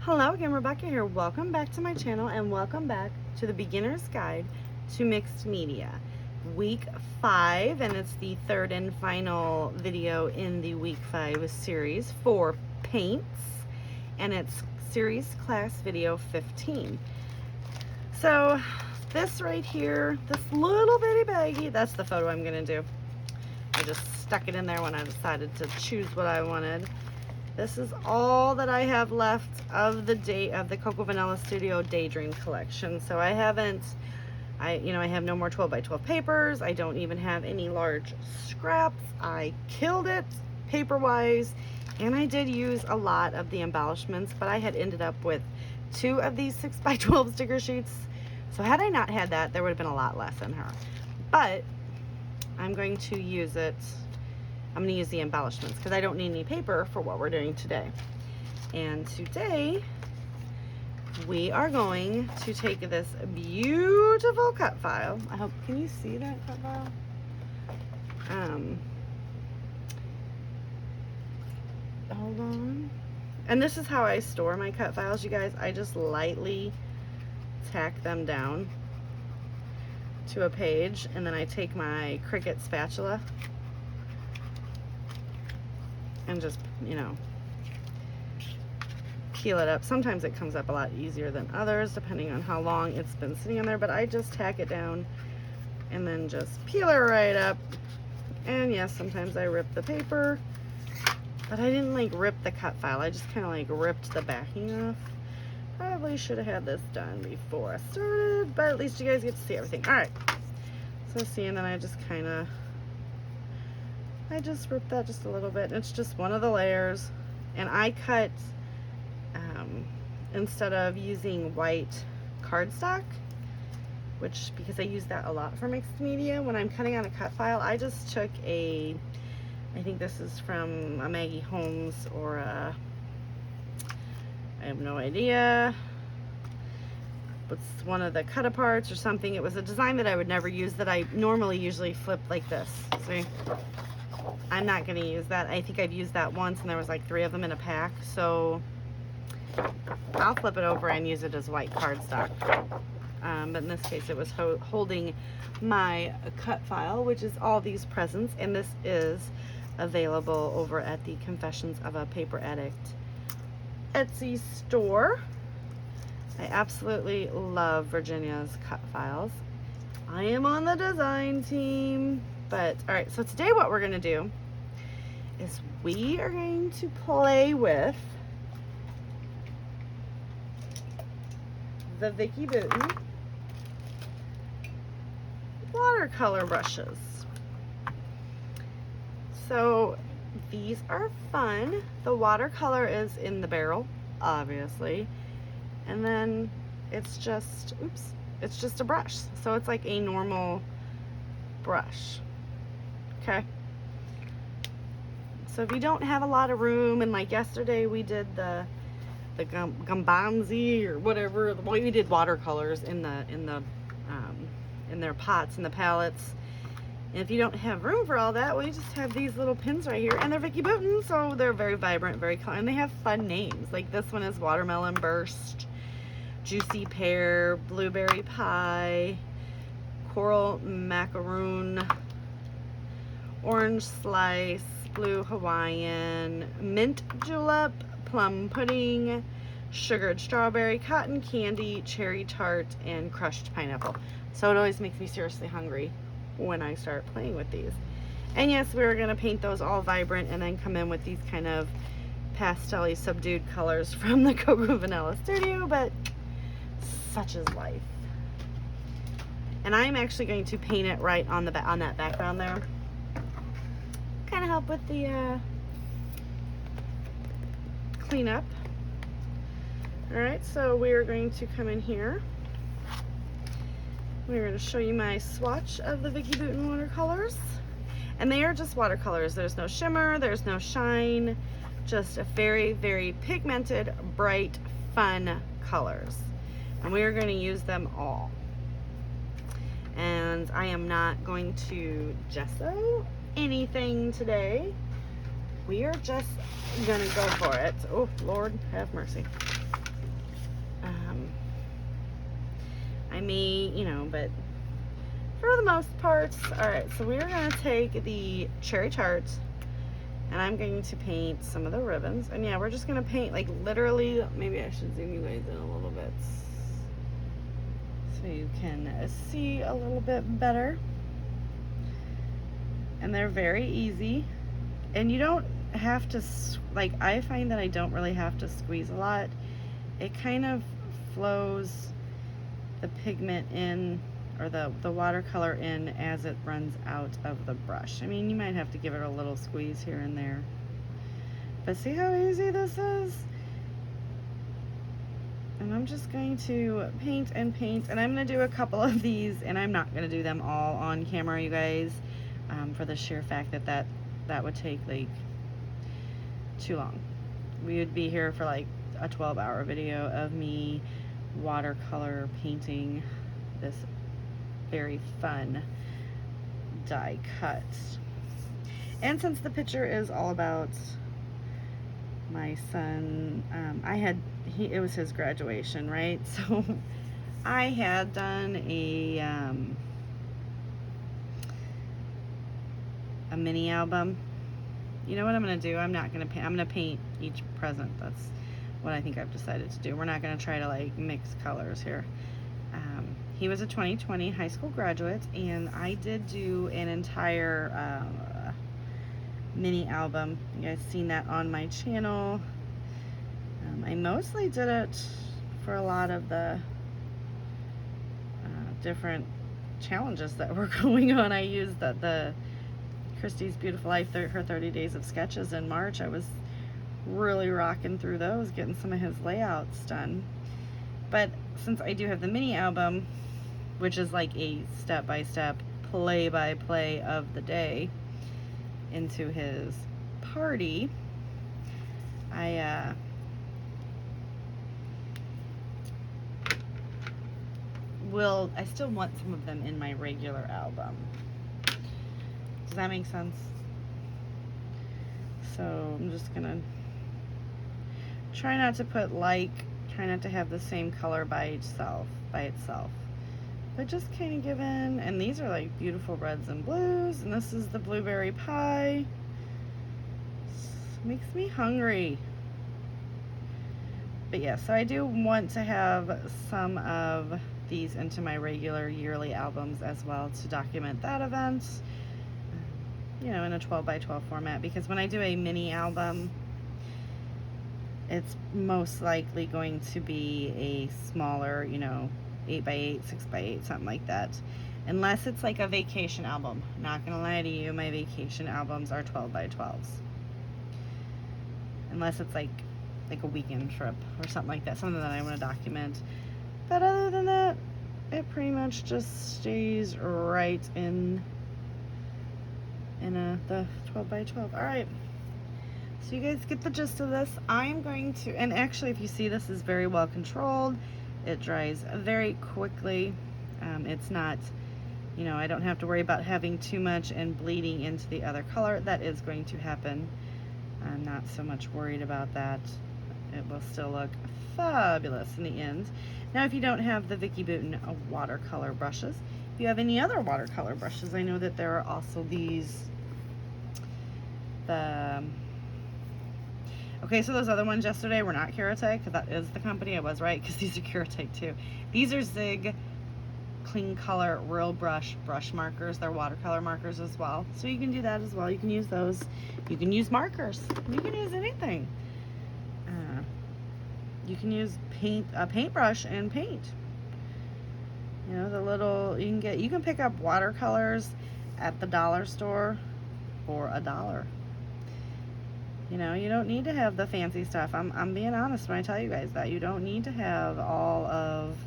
Hello again, Rebecca here. Welcome back to my channel and welcome back to the Beginner's Guide to Mixed Media. Week 5, and it's the third and final video in the Week 5 series for paints, and it's series class video 15. So this right here, this little bitty baggie, that's the photo I'm going to do. I just stuck it in there when I decided to choose what I wanted. This is all that I have left of the the Cocoa Vanilla Studio Daydream collection. So I have no more 12 by 12 papers. I don't even have any large scraps. I killed it paper-wise, and I did use a lot of the embellishments, but I had ended up with 2 of these 6 by 12 sticker sheets. So had I not had that, there would have been a lot less in her. But I'm going to use it. I'm going to use the embellishments because I don't need any paper for what we're doing today. And today we are going to take this beautiful cut file. I hope, can you see that cut file? Hold on. And this is how I store my cut files, you guys. I just lightly tack them down to a page, and then I take my Cricut spatula and just, peel it up. Sometimes it comes up a lot easier than others, depending on how long it's been sitting in there, but I just tack it down and then just peel it right up. And yes, sometimes I rip the paper, but I didn't rip the cut file. I just kind of ripped the backing off. Probably should have had this done before I started, but at least you guys get to see everything. All right, so see, and then I just ripped that just a little bit. It's just one of the layers, and I cut instead of using white cardstock, because I use that a lot for mixed media when I'm cutting on a cut file, I just took I think this is from a Maggie Holmes or I have no idea. It's one of the cut aparts or something. It was a design that I would never use, that I normally usually flip like this. See? I'm not going to use that. I think I've used that once, and there was 3 of them in a pack, so I'll flip it over and use it as white cardstock. But in this case, it was holding my cut file, which is all these presents, and this is available over at the Confessions of a Paper Addict Etsy store. I absolutely love Virginia's cut files. I am on the design team. But all right, so today what we're going to do is we are going to play with the Vicki Boutin watercolor brushes. So these are fun. The watercolor is in the barrel, obviously, and then it's just a brush. So it's like a normal brush. Okay, so if you don't have a lot of room, and yesterday we did the gambanzi or whatever, we did watercolors in their pots and the palettes. And if you don't have room for all that, well, you just have these little pins right here, and they're Vicki Boutin, so they're very vibrant, very colorful, and they have fun names. Like this one is Watermelon Burst, Juicy Pear, Blueberry Pie, Coral Macaroon, Orange Slice, Blue Hawaiian, Mint Julep, Plum Pudding, Sugared Strawberry, Cotton Candy, Cherry Tart, and Crushed Pineapple. So it always makes me seriously hungry when I start playing with these. And yes, we're going to paint those all vibrant and then come in with these kind of pastel-y subdued colors from the Cocoa Vanilla Studio, but such is life. And I'm actually going to paint it right on that background there. Kind of help with the cleanup. All right, so we are going to come in here. We're going to show you my swatch of the Vicki Boutin watercolors, and they are just watercolors. There's no shimmer, there's no shine, just a very, very pigmented, bright, fun colors, and we are going to use them all. And I am not going to gesso anything today. We are just gonna go for it. Oh, Lord have mercy. may, you know, but for the most part. All right, so we're gonna take the cherry tart, and I'm going to paint some of the ribbons. And yeah, we're just gonna paint like literally, maybe I should zoom you guys in a little bit so you can see a little bit better. And they're very easy, and you don't have to, like, I find that I don't really have to squeeze a lot. It kind of flows the pigment in, or the watercolor in, as it runs out of the brush. I mean, you might have to give it a little squeeze here and there, but see how easy this is? And I'm just going to paint and paint, and I'm going to do a couple of these, and I'm not going to do them all on camera, you guys, for the sheer fact that that would take like too long. We would be here for like a 12-hour video of me watercolor painting this very fun die cut. And since the picture is all about my son, it was his graduation, right? So I had done a mini album. You know what I'm gonna do? I'm not gonna paint. I'm gonna paint each present. That's what I think I've decided to do. We're not gonna try to like mix colors here. He was a 2020 high school graduate, and I did do an entire mini album. You guys seen that on my channel. I mostly did it for a lot of the different challenges that were going on. I used the Christie's Beautiful Life, her 30 days of sketches in March. I was really rocking through those, getting some of his layouts done. But since I do have the mini album, which is like a step-by-step, play-by-play of the day into his party, I still want some of them in my regular album. Does that make sense? So I'm just gonna try not to put try not to have the same color by itself, but just kind of give in. And these are like beautiful reds and blues, and this is the blueberry pie. Makes me hungry. But yeah, so I do want to have some of these into my regular yearly albums as well, to document that event, you know, in a 12x12 format, because when I do a mini album, it's most likely going to be a smaller, you know, 8x8, 6x8, something like that. Unless it's like a vacation album. Not gonna lie to you, my vacation albums are 12x12s. Unless it's like a weekend trip or something like that, something that I want to document. But other than that, it pretty much just stays right in the 12x12. All right. So you guys get the gist of this. I'm going to, and actually if you see, this is very well controlled. It dries very quickly. It's not, you know, I don't have to worry about having too much and bleeding into the other color. That is going to happen. I'm not so much worried about that. It will still look fabulous in the end. Now, if you don't have the Vicki Boutin watercolor brushes, if you have any other watercolor brushes, I know that there are also these, okay, so those other ones yesterday were not Cardstock, because that is the company. I was right, because these are Cardstock too. These are Zig Clean Color Real Brush markers. They're watercolor markers as well, so you can do that as well. You can use those. You can use markers. You can use anything. You can use a paintbrush and paint. You know, the little, you can pick up watercolors at the dollar store for $1. You know, you don't need to have the fancy stuff. I'm being honest when I tell you guys that. You don't need to have all of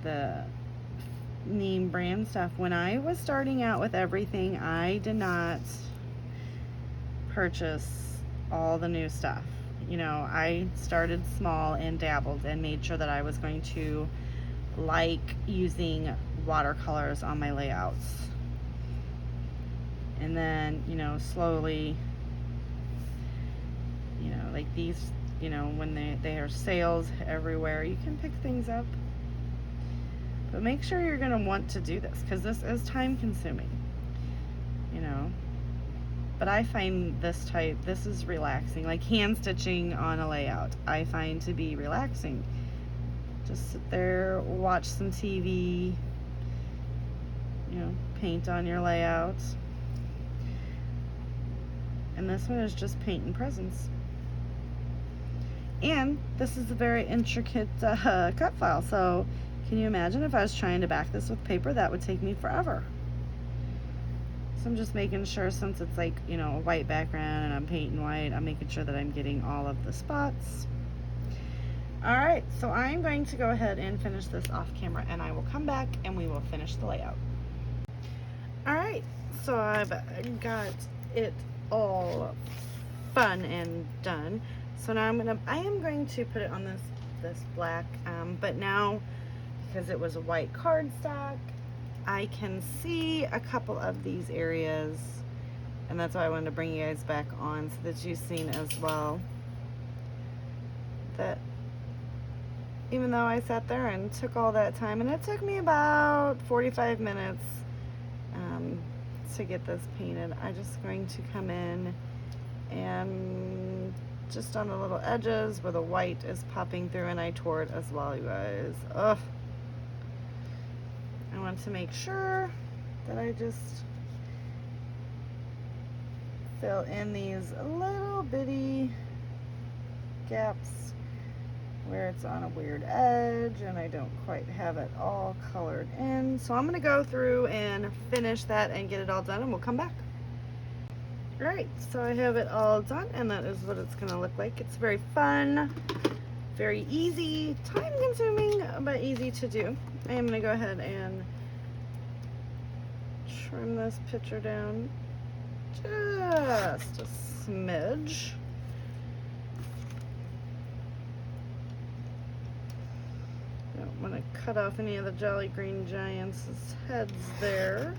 the name brand stuff. When I was starting out with everything, I did not purchase all the new stuff. You know, I started small and dabbled and made sure that I was going to like using watercolors on my layouts. And then, you know, slowly, you know, like these, you know, when they are sales everywhere, you can pick things up. But make sure you're going to want to do this, because this is time consuming, you know. But I find this is relaxing. Like hand stitching on a layout, I find to be relaxing. Just sit there, watch some TV, you know, paint on your layout. And this one is just paint and presents. And this is a very intricate cut file, so can you imagine if I was trying to back this with paper? That would take me forever. So I'm just making sure, since it's like, you know, a white background and I'm painting white, I'm making sure that I'm getting all of the spots. Alright, so I'm going to go ahead and finish this off camera, and I will come back and we will finish the layout. Alright, so I've got it all fun and done. So now I am going to put it on this black, but now because it was a white cardstock, I can see a couple of these areas, and that's why I wanted to bring you guys back on so that you've seen as well that even though I sat there and took all that time, and it took me about 45 minutes to get this painted, I'm just going to come in and just on the little edges where the white is popping through, and I tore it as well, you guys. Ugh. I want to make sure that I just fill in these little bitty gaps where it's on a weird edge and I don't quite have it all colored in. So I'm going to go through and finish that and get it all done, and we'll come back. Alright, so I have it all done, and that is what it's going to look like. It's very fun, very easy, time consuming, but easy to do. I am going to go ahead and trim this picture down just a smidge. Don't want to cut off any of the Jolly Green Giants' heads there.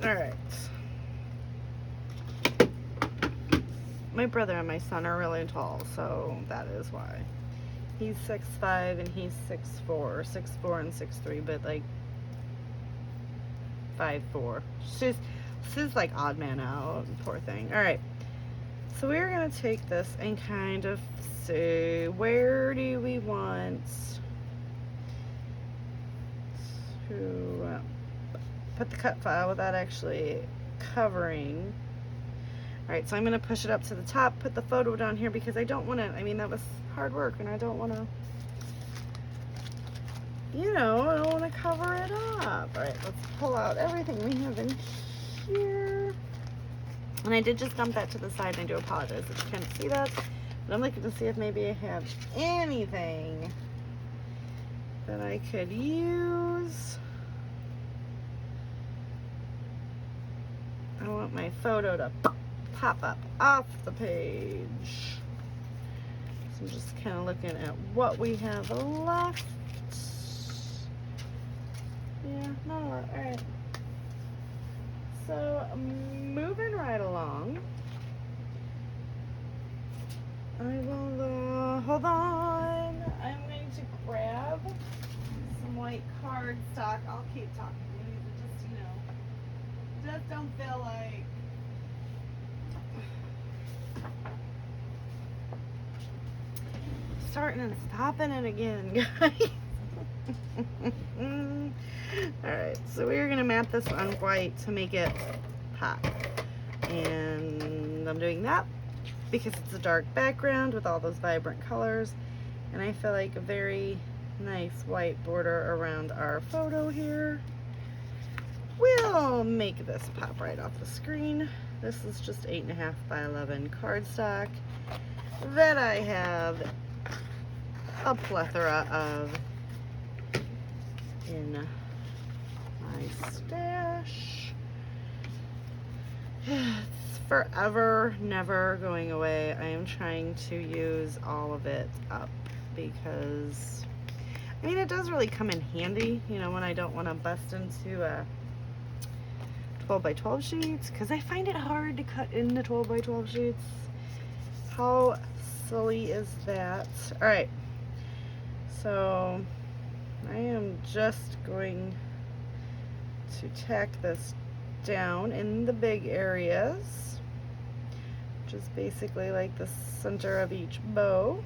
Alright. My brother and my son are really tall, so that is why. He's 6'5" and he's 6'4", 6'4" and 6'3", but like 5'4". She's like odd man out, poor thing. Alright. So we're gonna take this and kind of see, where do we want to put the cut file without actually covering. Alright, so I'm going to push it up to the top, put the photo down here, because I don't want to, I mean, that was hard work, and I don't want to, you know, I don't want to cover it up. Alright, let's pull out everything we have in here. And I did just dump that to the side, and I do apologize if you can't see that, but I'm looking to see if maybe I have anything that I could use. I want my photo to pop up off the page. So I'm just kind of looking at what we have left. Yeah, not a lot. Alright. So, moving right along. I will, hold on. I'm going to grab some white cardstock. I'll keep talking. Just, you know, just don't feel like starting and stopping it again, guys. Alright, so we're going to map this on white to make it pop. And I'm doing that because it's a dark background with all those vibrant colors. And I feel like a very nice white border around our photo here will make this pop right off the screen. This is just 8.5 by 11 cardstock that I have a plethora of in my stash. It's forever, never going away. I am trying to use all of it up because I mean, it does really come in handy, you know, when I don't want to bust into 12 by 12 sheets, because I find it hard to cut into 12 by 12 sheets. How silly is that? All right, so I am just going to tack this down in the big areas, which is basically like the center of each bow.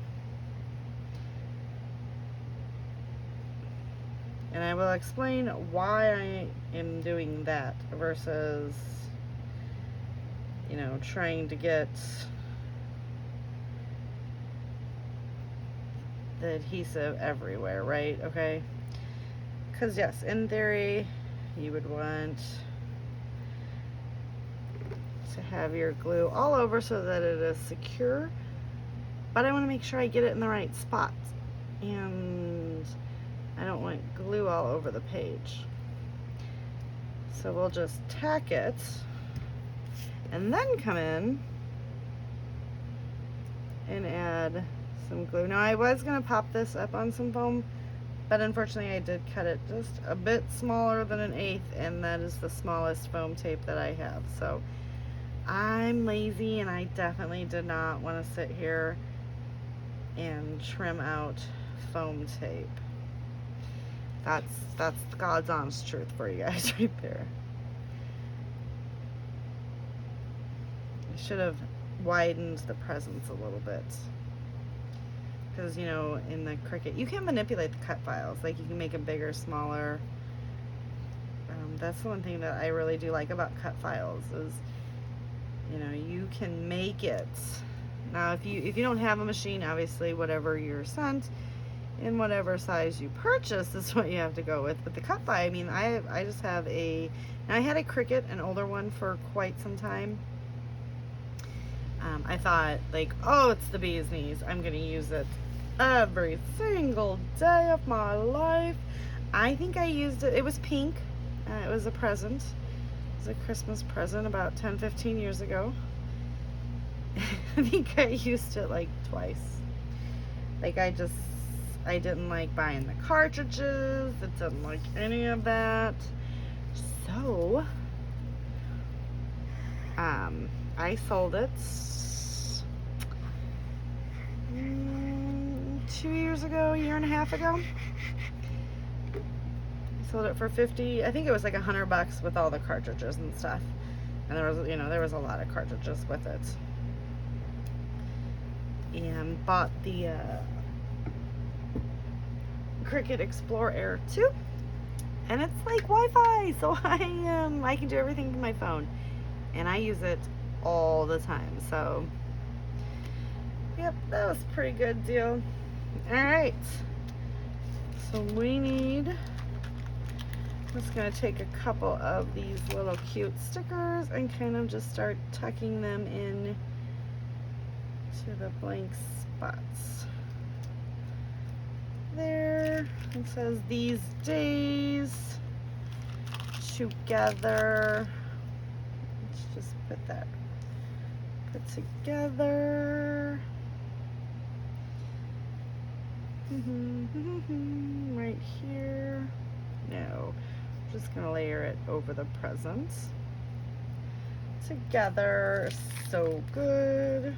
And I will explain why I am doing that versus, you know, trying to get the adhesive everywhere, right? Okay. Because yes, in theory, you would want to have your glue all over so that it is secure, but I want to make sure I get it in the right spots, and I don't want glue all over the page. So we'll just tack it and then come in and add some glue. Now I was going to pop this up on some foam, but unfortunately I did cut it just a bit smaller than 1/8, and that is the smallest foam tape that I have. So I'm lazy, and I definitely did not want to sit here and trim out foam tape. That's God's honest truth for you guys right there. I should have widened the presents a little bit, because, you know, in the Cricut you can manipulate the cut files, like you can make them bigger, smaller. That's the one thing that I really do like about cut files is, you know, you can make it. Now if you don't have a machine, obviously whatever you're sent in whatever size you purchase is what you have to go with. But the cut file, I mean, I just have I had a Cricut, an older one, for quite some time. I thought, like, oh, it's the bee's knees, I'm gonna use it every single day of my life. I think I used it, it was pink, it was a present, it was a Christmas present about 10-15 years ago. I think I used it like twice. Like, I didn't like buying the cartridges, it didn't like any of that. So I sold it 2 years ago, a year and a half ago. I sold it for 50, I think it was like $100 with all the cartridges and stuff. And there was, you know, there was a lot of cartridges with it. And bought the Cricut Explore Air 2, and it's like Wi-Fi, so I can do everything from my phone, and I use it all the time. So yep, that was a pretty good deal. All right, so I'm just gonna take a couple of these little cute stickers and kind of just start tucking them in to the blank spots. There, it says these days together. Let's just put together right here. No, I'm just gonna layer it over the presents together. So good.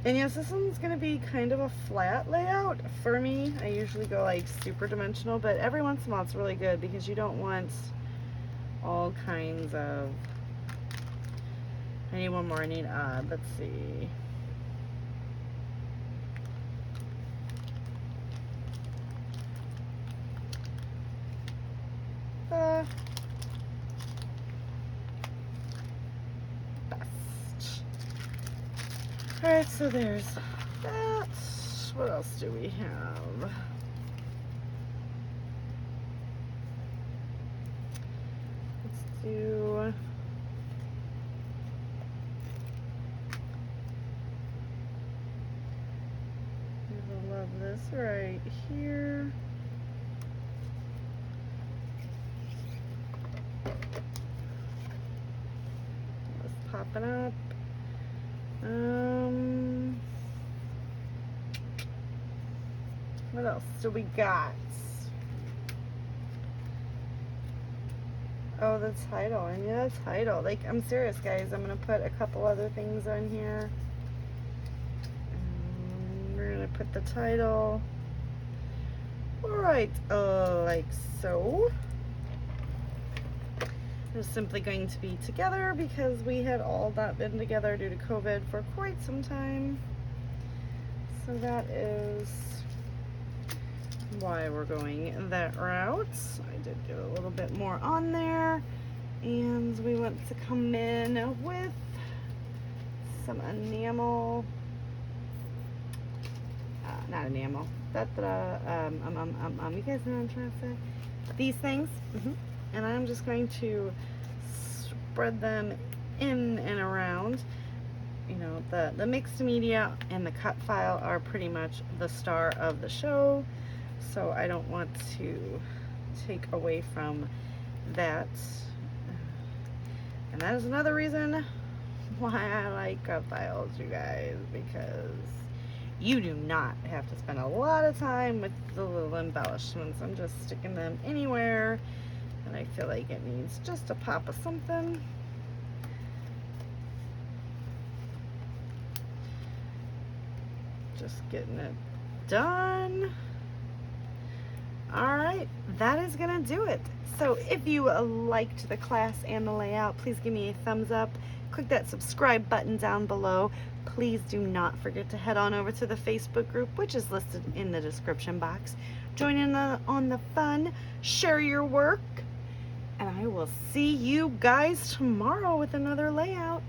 And yes, this one's going to be kind of a flat layout for me. I usually go like super dimensional, but every once in a while it's really good because you don't want all kinds of... I need one more, I need odd. Let's see. Alright, so there's that. What else do we have? Let's do... I love this right here. It's popping up. What else do we got? Oh, the title. I need a title. Like, I'm serious, guys. I'm going to put a couple other things on here. We're going to put the title. Alright, like so. We're simply going to be together because we had all not been together due to COVID for quite some time. So that is why we're going that route. I did get a little bit more on there, and we want to come in with some enamel, not enamel, you guys know what I'm trying to say? These things, and I'm just going to spread them in and around. You know, the mixed media and the cut file are pretty much the star of the show, so I don't want to take away from that. And that is another reason why I like cut files, you guys, because you do not have to spend a lot of time with the little embellishments. I'm just sticking them anywhere, and I feel like it needs just a pop of something. Just getting it done. Alright, that is gonna do it. So if you liked the class and the layout, please give me a thumbs up. Click that subscribe button down below. Please do not forget to head on over to the Facebook group, which is listed in the description box. Join in on the fun, share your work, and I will see you guys tomorrow with another layout.